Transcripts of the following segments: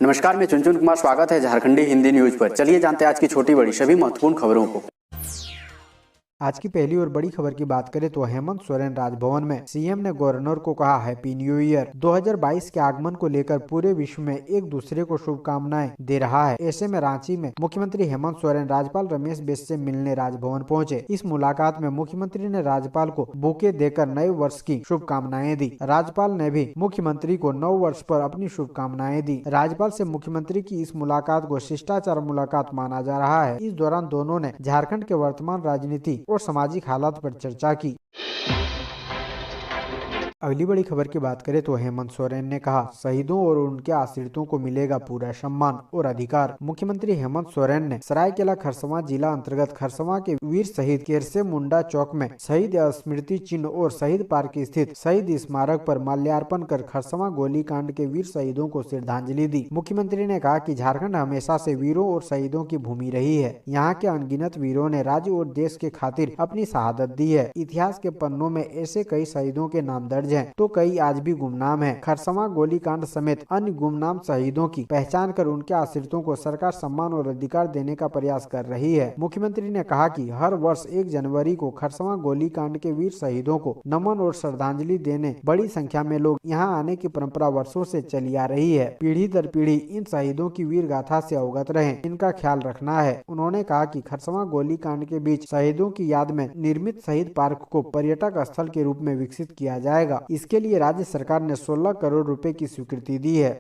नमस्कार, मैं चुनचुन कुमार। स्वागत है झारखंडी हिंदी न्यूज पर। चलिए जानते हैं आज की छोटी बड़ी सभी महत्वपूर्ण खबरों को। आज की पहली और बड़ी खबर की बात करें तो हेमंत सोरेन राजभवन में सीएम ने गवर्नर को कहा हैप्पी न्यू ईयर। 2022 के आगमन को लेकर पूरे विश्व में एक दूसरे को शुभकामनाएं दे रहा है। ऐसे में रांची में मुख्यमंत्री हेमंत सोरेन राज्यपाल रमेश बिस्ट से मिलने राजभवन पहुंचे। इस मुलाकात में मुख्यमंत्री ने राज्यपाल को बुके देकर नए वर्ष की शुभकामनाएं दी। राज्यपाल ने भी मुख्यमंत्री को नव वर्ष पर अपनी शुभकामनाएं दी। राज्यपाल से मुख्यमंत्री की इस मुलाकात को शिष्टाचार मुलाकात माना जा रहा है। इस दौरान दोनों ने झारखंड के वर्तमान राजनीति और सामाजिक हालात पर चर्चा की। अगली बड़ी खबर की बात करें तो हेमंत सोरेन ने कहा शहीदों और उनके आश्रितों को मिलेगा पूरा सम्मान और अधिकार। मुख्यमंत्री हेमंत सोरेन ने सरायकेला खरसवां जिला अंतर्गत खरसवां के वीर शहीद केरसे मुंडा चौक में शहीद स्मृति चिन्ह और शहीद पार्क स्थित शहीद स्मारक पर माल्यार्पण कर खरसवां गोलीकांड के वीर शहीदों को श्रद्धांजलि दी। मुख्यमंत्री ने कहा कि झारखंड हमेशा से वीरों और शहीदों की भूमि रही है। यहाँ के अनगिनत वीरों ने राज्य और देश के खातिर अपनी शहादत दी है। इतिहास के पन्नों में ऐसे कई शहीदों के नाम दर्ज हैं, तो कई आज भी गुमनाम हैं। खरसवां गोलीकांड समेत अन्य गुमनाम शहीदों की पहचान कर उनके आश्रितों को सरकार सम्मान और अधिकार देने का प्रयास कर रही है। मुख्यमंत्री ने कहा कि हर वर्ष 1 जनवरी को खरसवां गोलीकांड के वीर शहीदों को नमन और श्रद्धांजलि देने बड़ी संख्या में लोग यहाँ आने की परंपरा वर्षों से चली आ रही है। पीढ़ी दर पीढ़ी इन शहीदों की वीर गाथा से अवगत रहे, इनका ख्याल रखना है। उन्होंने कहा कि खरसवां गोलीकांड के बीच शहीदों की याद में निर्मित शहीद पार्क को पर्यटक स्थल के रूप में विकसित किया जाएगा। इसके लिए राज्य सरकार ने 16 करोड़ रुपए की स्वीकृति दी है।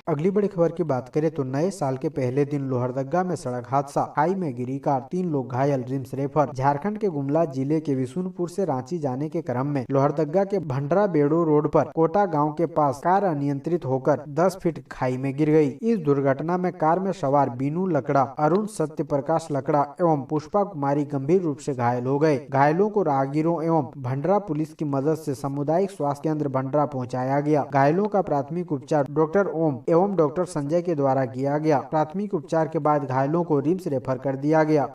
अगली बड़ी खबर की बात करें तो नए साल के पहले दिन लोहरदगा में सड़क हादसा, खाई में गिरी कार, 3 लोग घायल, रिम्स रेफर। झारखंड के गुमला जिले के विशुनपुर से रांची जाने के क्रम में लोहरदगा के भंडरा बेड़ो रोड पर कोटा गांव के पास कार अनियंत्रित होकर 10 फीट खाई में गिर गई। इस दुर्घटना में कार में सवार बीनू लकड़ा, अरुण सत्य प्रकाश लकड़ा एवं पुष्पा कुमारी गंभीर रूप से घायल हो गए। घायलों को राहगीरों एवं भंडरा पुलिस की मदद से सामुदायिक स्वास्थ्य केंद्र भंडरा पहुँचाया गया। घायलों का प्राथमिक उपचार डॉक्टर ओम एवं डॉक्टर संजय के द्वारा किया गया। प्राथमिक उपचार के बाद घायलों को रिम्स रेफर कर दिया गया।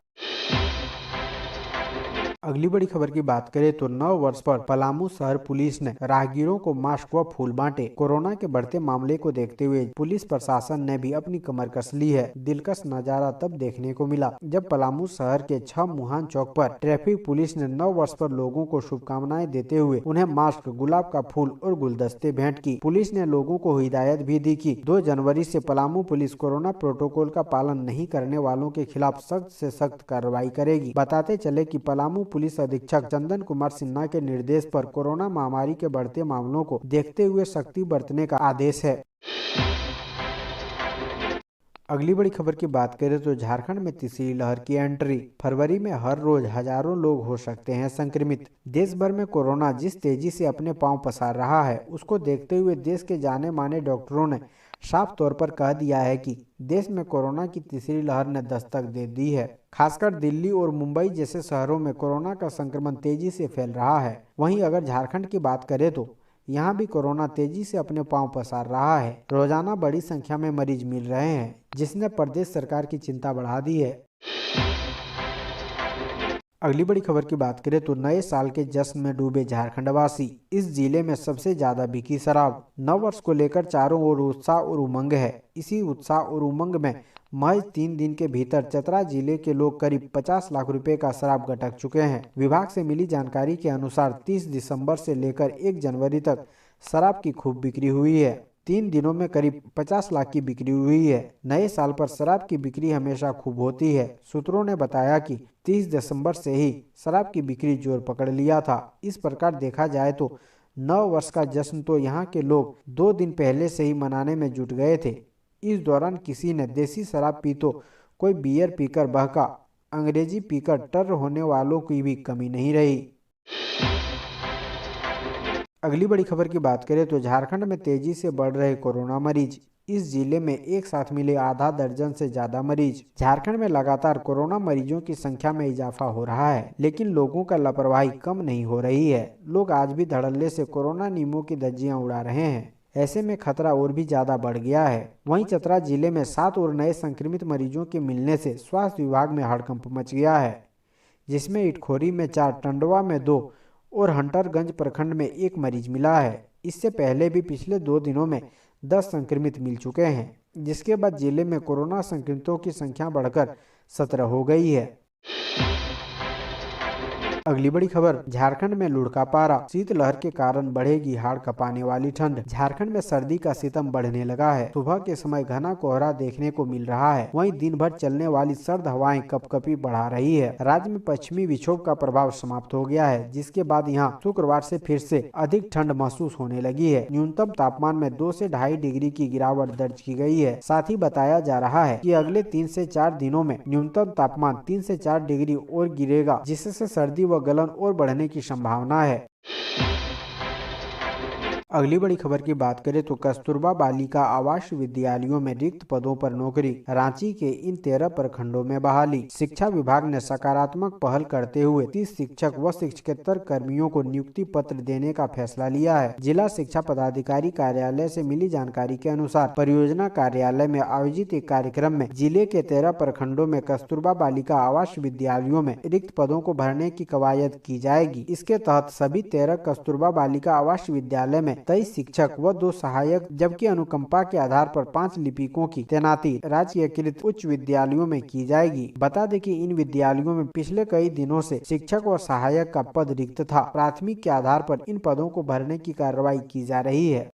अगली बड़ी खबर की बात करें तो नव वर्ष पर पलामू शहर पुलिस ने राहगीरों को मास्क व फूल बांटे। कोरोना के बढ़ते मामले को देखते हुए पुलिस प्रशासन ने भी अपनी कमर कस ली है। दिलकश नजारा तब देखने को मिला जब पलामू शहर के 6 मुहान चौक पर ट्रैफिक पुलिस ने नव वर्ष पर लोगों को शुभकामनाएं देते हुए उन्हें मास्क, गुलाब का फूल और गुलदस्ते भेंट की। पुलिस ने लोगों को हिदायत भी दी कि 2 जनवरी से पलामू पुलिस कोरोना प्रोटोकॉल का पालन नहीं करने वालों के खिलाफ सख्त से सख्त कार्रवाई करेगी। बताते चले कि पलामू पुलिस अधीक्षक चंदन कुमार सिन्हा के निर्देश पर कोरोना महामारी के बढ़ते मामलों को देखते हुए सख्ती बरतने का आदेश है। अगली बड़ी खबर की बात करें तो झारखंड में तीसरी लहर की एंट्री। फरवरी में हर रोज हजारों लोग हो सकते हैं संक्रमित। देश भर में कोरोना जिस तेजी से अपने पांव पसार रहा है, उसको देखते हुए देश के जाने माने डॉक्टरों ने साफ तौर पर कह दिया है कि देश में कोरोना की तीसरी लहर ने दस्तक दे दी है। खासकर दिल्ली और मुंबई जैसे शहरों में कोरोना का संक्रमण तेजी से फैल रहा है। वहीं अगर झारखंड की बात करें तो यहाँ भी कोरोना तेजी से अपने पांव पसार रहा है। रोजाना बड़ी संख्या में मरीज मिल रहे हैं, जिसने प्रदेश सरकार की चिंता बढ़ा दी है। अगली बड़ी खबर की बात करें तो नए साल के जश्न में डूबे झारखंडवासी। इस जिले में सबसे ज्यादा बिकी शराब। नव वर्ष को लेकर चारों ओर उत्साह और उमंग है। इसी उत्साह और उमंग में महज 3 दिन के भीतर चतरा जिले के लोग करीब 50 लाख रुपए का शराब गटक चुके हैं। विभाग से मिली जानकारी के अनुसार 30 दिसंबर से लेकर 1 जनवरी तक शराब की खूब बिक्री हुई है। 3 दिनों में करीब 50 लाख की बिक्री हुई है। नए साल पर शराब की बिक्री हमेशा खूब होती है। सूत्रों ने बताया कि 30 दिसंबर से ही शराब की बिक्री जोर पकड़ लिया था। इस प्रकार देखा जाए तो नव वर्ष का जश्न तो यहाँ के लोग 2 दिन पहले से ही मनाने में जुट गए थे। इस दौरान किसी ने देसी शराब पी तो कोई बियर पीकर बहका, अंग्रेजी पीकर टर होने वालों की भी कमी नहीं रही। अगली बड़ी खबर की बात करें तो झारखंड में तेजी से बढ़ रहे कोरोना मरीज। इस जिले में एक साथ मिले आधा दर्जन से ज्यादा मरीज। झारखंड में लगातार कोरोना मरीजों की संख्या में इजाफा हो रहा है, लेकिन लोगों का लापरवाही कम नहीं हो रही है। लोग आज भी धड़ल्ले से कोरोना नियमों की धज्जियां उड़ा रहे हैं। ऐसे में खतरा और भी ज्यादा बढ़ गया है। वहीं चतरा जिले में 7 और नए संक्रमित मरीजों के मिलने से स्वास्थ्य विभाग में हड़कंप मच गया है, जिसमें इटखोरी में 4, टंडवा में 2 और हंटरगंज प्रखंड में 1 मरीज मिला है। इससे पहले भी पिछले 2 दिनों में 10 संक्रमित मिल चुके हैं, जिसके बाद जिले में कोरोना संक्रमितों की संख्या बढ़कर 17 हो गई है। अगली बड़ी खबर, झारखंड में लुढ़का पारा, शीतलहर के कारण बढ़ेगी हाड़ कांपने वाली ठंड। झारखंड में सर्दी का सितम बढ़ने लगा है। सुबह के समय घना कोहरा देखने को मिल रहा है, वहीं दिन भर चलने वाली सर्द हवाएं कपकपी बढ़ा रही है। राज्य में पश्चिमी विक्षोभ का प्रभाव समाप्त हो गया है, जिसके बाद यहाँ शुक्रवार से फिर से अधिक ठंड महसूस होने लगी है। न्यूनतम तापमान में 2 से 2.5 डिग्री की गिरावट दर्ज की गई है। साथ ही बताया जा रहा है कि अगले 3 से 4 दिनों में न्यूनतम तापमान 3 से 4 डिग्री और गिरेगा, जिससे सर्दी व गलन और बढ़ने की संभावना है। अगली बड़ी खबर की बात करें तो कस्तूरबा बालिका आवास विद्यालयों में रिक्त पदों पर नौकरी, रांची के इन 13 प्रखंडों में बहाली। शिक्षा विभाग ने सकारात्मक पहल करते हुए 30 शिक्षक व शिक्षकेतर कर्मियों को नियुक्ति पत्र देने का फैसला लिया है। जिला शिक्षा पदाधिकारी कार्यालय से मिली जानकारी के अनुसार परियोजना कार्यालय में आयोजित एक कार्यक्रम में जिले के 13 प्रखंडों में कस्तूरबा बालिका आवास विद्यालयों में रिक्त पदों को भरने की कवायद की जाएगी। इसके तहत सभी 13 कस्तूरबा बालिका आवास विद्यालय में 23 शिक्षक व 2 सहायक, जबकि अनुकंपा के आधार पर 5 लिपिकों की तैनाती राज्यकृत उच्च विद्यालयों में की जाएगी। बता दें कि इन विद्यालयों में पिछले कई दिनों से शिक्षक और सहायक का पद रिक्त था। प्राथमिक के आधार पर इन पदों को भरने की कार्रवाई की जा रही है।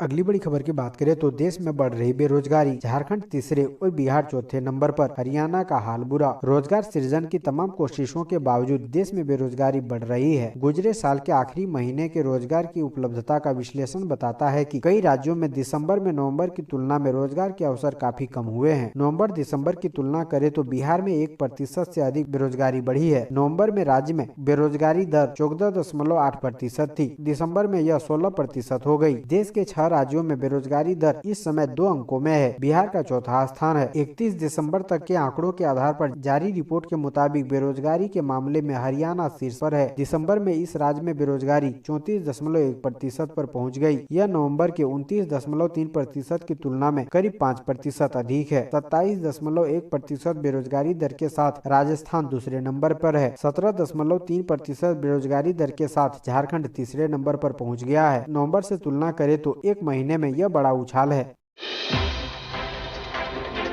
अगली बड़ी खबर की बात करें तो देश में बढ़ रही बेरोजगारी, झारखंड तीसरे और बिहार चौथे नंबर पर, हरियाणा का हाल बुरा। रोजगार सृजन की तमाम कोशिशों के बावजूद देश में बेरोजगारी बढ़ रही है। गुजरे साल के आखिरी महीने के रोजगार की उपलब्धता का विश्लेषण बताता है कि कई राज्यों में दिसंबर में नवंबर की तुलना में रोजगार के अवसर काफी कम हुए हैं। नवंबर दिसंबर की तुलना करें तो बिहार में 1% से अधिक बेरोजगारी बढ़ी है। नवंबर में राज्य में बेरोजगारी दर 14.8% थी, दिसंबर में यह 16% हो गई। देश के 6 राज्यों में बेरोजगारी दर इस समय 2 अंकों में है। बिहार का चौथा स्थान है। 31 दिसंबर तक के आंकड़ों के आधार पर जारी रिपोर्ट के मुताबिक बेरोजगारी के मामले में हरियाणा शीर्ष पर है। दिसंबर में इस राज्य में बेरोजगारी 34.1% पर पहुंच गई। यह नवंबर के 29.3% की तुलना में करीब 5% अधिक है। 27.1% बेरोजगारी दर के साथ राजस्थान दूसरे नंबर पर है। 17.3% बेरोजगारी दर के साथ झारखंड तीसरे नंबर पर पहुंच गया है। नवंबर से तुलना करें तो एक महीने में यह बड़ा उछाल है।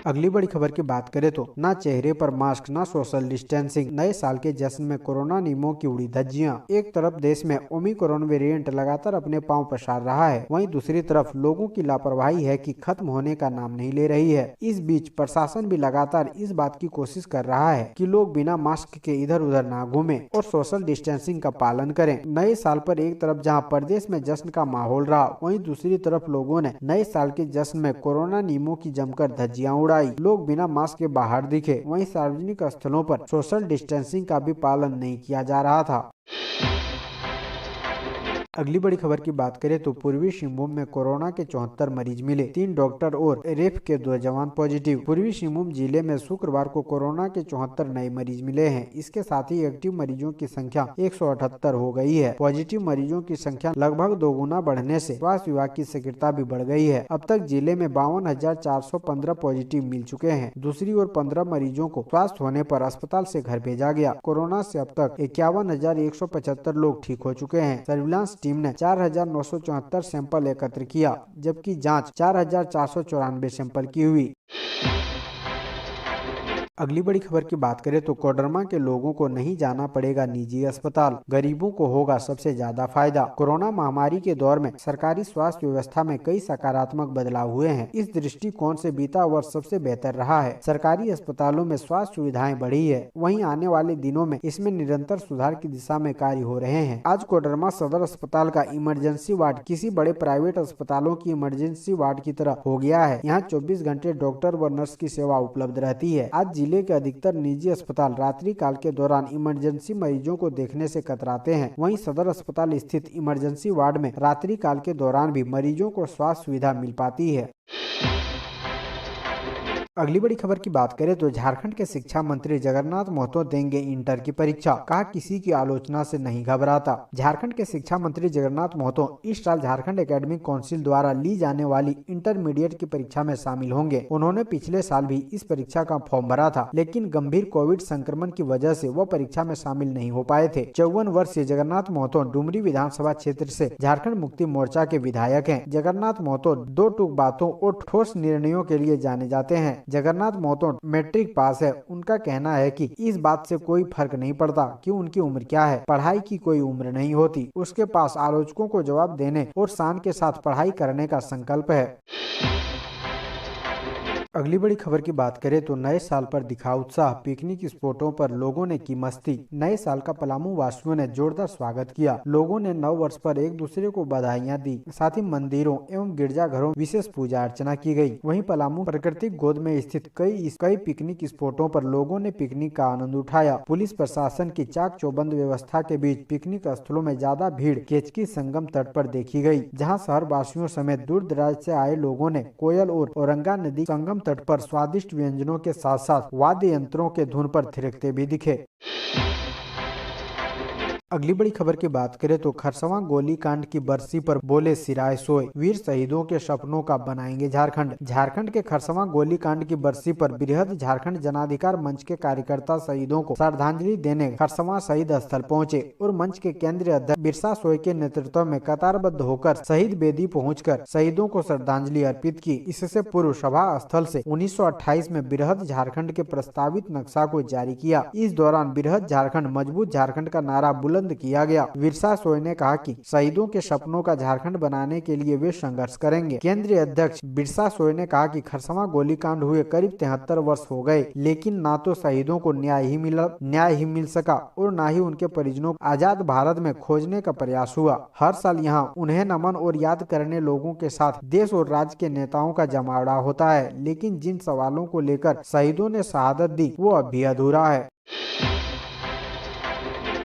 अगली बड़ी खबर की बात करें तो ना चेहरे पर मास्क, ना सोशल डिस्टेंसिंग, नए साल के जश्न में कोरोना नियमों की उड़ी धज्जियां। एक तरफ देश में ओमिक्रॉन वेरिएंट लगातार अपने पांव पसार रहा है, वहीं दूसरी तरफ लोगों की लापरवाही है कि खत्म होने का नाम नहीं ले रही है। इस बीच प्रशासन भी लगातार इस बात की कोशिश कर रहा है कि लोग बिना मास्क के इधर उधर ना घूमें और सोशल डिस्टेंसिंग का पालन करें। नए साल पर एक तरफ जहाँ प्रदेश में जश्न का माहौल रहा, वहीं दूसरी तरफ लोगों ने नए साल के जश्न में कोरोना नियमों की जमकर धज्जियां उड़ाई। लोग बिना मास्क के बाहर दिखे, वहीं सार्वजनिक स्थलों पर सोशल डिस्टेंसिंग का भी पालन नहीं किया जा रहा था। अगली बड़ी खबर की बात करें तो पूर्वी सिंहभूम में कोरोना के 74 मरीज मिले, 3 डॉक्टर और रेफ के 2 जवान पॉजिटिव। पूर्वी सिंहभूम जिले में शुक्रवार को कोरोना के 74 नए मरीज मिले हैं। इसके साथ ही एक्टिव मरीजों की संख्या 178 हो गई है। पॉजिटिव मरीजों की संख्या लगभग 2 गुना बढ़ने से स्वास्थ्य विभाग की सक्रियता भी बढ़ गई है। अब तक जिले में 52,415 पॉजिटिव मिल चुके हैं। दूसरी ओर 15 मरीजों को स्वस्थ होने पर अस्पताल से घर भेजा गया। कोरोना से अब तक 51,175 लोग ठीक हो चुके हैं। सर्विलांस टीम ने 4,974 सैंपल एकत्र किया, जबकि जांच 4,494 सैंपल की हुई। अगली बड़ी खबर की बात करें तो कोडरमा के लोगों को नहीं जाना पड़ेगा निजी अस्पताल, गरीबों को होगा सबसे ज्यादा फायदा। कोरोना महामारी के दौर में सरकारी स्वास्थ्य व्यवस्था में कई सकारात्मक बदलाव हुए हैं। इस दृष्टिकोण से बीता वर्ष सबसे बेहतर रहा है। सरकारी अस्पतालों में स्वास्थ्य सुविधाएं बढ़ी है, वहीं आने वाले दिनों में इसमें निरंतर सुधार की दिशा में कार्य हो रहे हैं। आज कोडरमा सदर अस्पताल का इमरजेंसी वार्ड किसी बड़े प्राइवेट अस्पतालों की इमरजेंसी वार्ड की तरह हो गया है। यहाँ 24 घंटे डॉक्टर व नर्स की सेवा उपलब्ध रहती है। आज जिले के अधिकतर निजी अस्पताल रात्रि काल के दौरान इमरजेंसी मरीजों को देखने से कतराते हैं। वहीं सदर अस्पताल स्थित इमरजेंसी वार्ड में रात्रि काल के दौरान भी मरीजों को स्वास्थ्य सुविधा मिल पाती है। अगली बड़ी खबर की बात करें तो झारखंड के शिक्षा मंत्री जगन्नाथ महतो देंगे इंटर की परीक्षा, कहा किसी की आलोचना से नहीं घबराता। झारखंड के शिक्षा मंत्री जगन्नाथ महतो इस साल झारखंड एकेडमिक काउंसिल द्वारा ली जाने वाली इंटरमीडिएट की परीक्षा में शामिल होंगे। उन्होंने पिछले साल भी इस परीक्षा का फॉर्म भरा था, लेकिन गंभीर कोविड संक्रमण की वजह से वो परीक्षा में शामिल नहीं हो पाए थे। 54 वर्षीय जगन्नाथ महतो डुमरी विधानसभा क्षेत्र से झारखंड मुक्ति मोर्चा के विधायक हैं। जगन्नाथ महतो दो टूक बातों और ठोस निर्णयों के लिए जाने जाते हैं। जगन्नाथ महतो मैट्रिक पास है। उनका कहना है कि इस बात से कोई फर्क नहीं पड़ता कि उनकी उम्र क्या है, पढ़ाई की कोई उम्र नहीं होती। उसके पास आलोचकों को जवाब देने और शान के साथ पढ़ाई करने का संकल्प है। अगली बड़ी खबर की बात करें तो नए साल पर दिखा उत्साह, पिकनिक स्पॉटों पर लोगों ने की मस्ती। नए साल का पलामू वासियों ने जोरदार स्वागत किया। लोगों ने नव वर्ष पर एक दूसरे को बधाइयां दी। साथ ही मंदिरों एवं गिरजाघरों विशेष पूजा अर्चना की गई। वहीं पलामू प्राकृतिक गोद में स्थित कई पिकनिक स्पॉटों पर लोगों ने पिकनिक का आनंद उठाया। पुलिस प्रशासन की चाक चौबंद व्यवस्था के बीच पिकनिक स्थलों में ज्यादा भीड़ केचकी संगम तट पर देखी गई, जहाँ शहर वासियों समेत दूर दराज से आए लोगों ने कोयल और औरंगा नदी संगम तट पर स्वादिष्ट व्यंजनों के साथ साथ वाद्य यंत्रों के धुन पर थिरकते भी दिखे। अगली बड़ी खबर की बात करें तो खरसवां गोलीकांड की बरसी पर बोले सिराय सोए, वीर शहीदों के सपनों का बनाएंगे झारखंड। झारखंड के खरसवां गोलीकांड की बरसी पर बृहद झारखंड जनाधिकार मंच के कार्यकर्ता शहीदों को श्रद्धांजलि देने खरसवां शहीद स्थल पहुंचे और मंच के केंद्रीय अध्यक्ष बिरसा सोय के नेतृत्व में कतारबद्ध होकर शहीद बेदी पहुंचकर शहीदों को श्रद्धांजलि अर्पित की। इससे पूर्व सभा स्थल से 1928 में बृहद झारखंड के प्रस्तावित नक्शा को जारी किया। इस दौरान बृहद झारखंड मजबूत झारखंड का नारा बुलंद किया गया। बिरसा सोय ने कहा कि शहीदों के सपनों का झारखंड बनाने के लिए वे संघर्ष करेंगे। केंद्रीय अध्यक्ष बिरसा सोय ने कहा कि खरसवां गोलीकांड हुए करीब 73 वर्ष हो गए, लेकिन ना तो शहीदों को न्याय ही मिल सका और ना ही उनके परिजनों को आजाद भारत में खोजने का प्रयास हुआ। हर साल यहाँ उन्हें नमन और याद करने लोगों के साथ देश और राज्य के नेताओं का जमावड़ा होता है, लेकिन जिन सवालों को लेकर शहीदों ने शहादत दी वो अब भी अधूरा है।